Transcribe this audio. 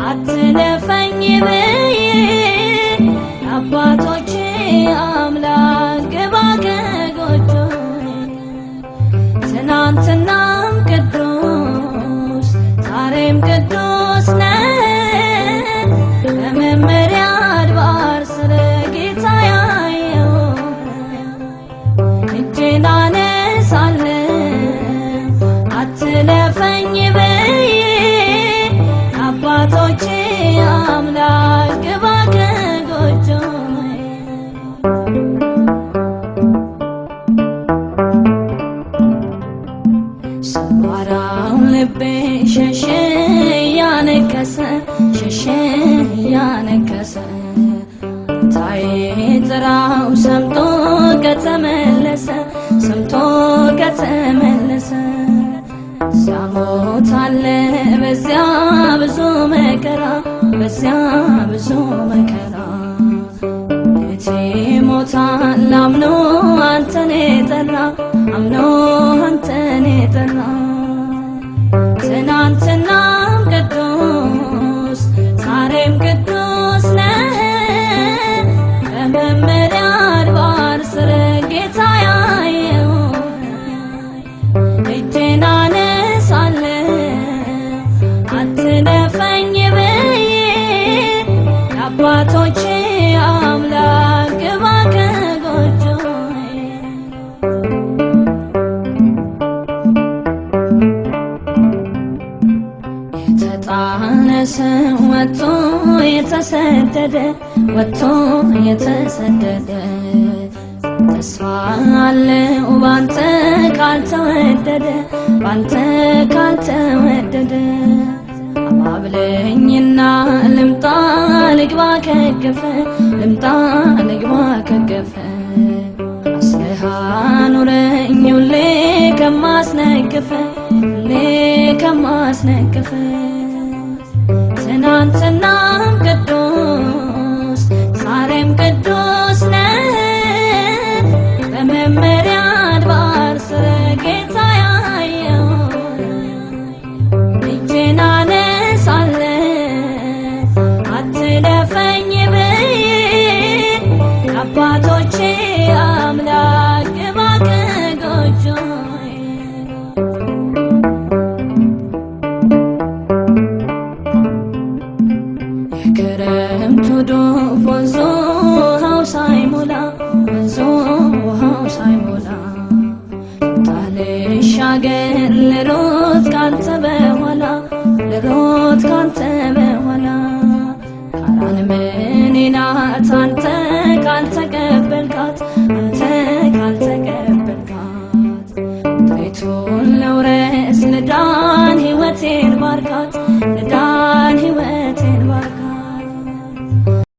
አትለፈኝ ብዬ አባቶቼ አምላክ ግባ ከጎጆዬ ትናንትናም ቅዱስ ዛሬም ቅዱስ ነህ በመመሪያ አድባር ስለ ጌታ ያየው እጄን አነሳለሁ አትለፈኝ ብዬ አባቶቼ አምላክ ግባ ከጎጆዬ ሰባራው ልቤ ሸሸ ያነከሰ ታይ ጥራው ሰምቶ ከተመለሰ ሲያሞት አለ በዚያ ብዙ መከራ እቴ ሞታል አምኖ አንተን የጠራ ትናንትናም ቅዱስ ዛሬም ቅዱስ ነህ በመመሪያ አድባር ስለ ጌታ ያየው እጄን አነሳለሁ አትለፈኝ ብዬ አባቶቼ አምላክ ግባ ከጎጆዬ የተጣለ ሰው ወጥቶ የተሰደደ ተስፋ አለው ባንተ ካልተወደደ አባብለኝና ልምጣ ልግባ ከገፈ አስለሃ ኑረኝ ሁሌ ከማስነቅፍ ትናንትናም ቅዱስ ዛሬም ቅዱስ ነህ በመመሪያ አድባር ስለ ጌታ ያየው እጄን አነሳለሁ አትለፈኝ ብዬ አባቶቼ አምላክ ግባ ከጎጆዬ የክረምቱ ዶፍ ወንዙ ውሃው ሳይሞላ ታልሻገር ልሮጥ ካንተ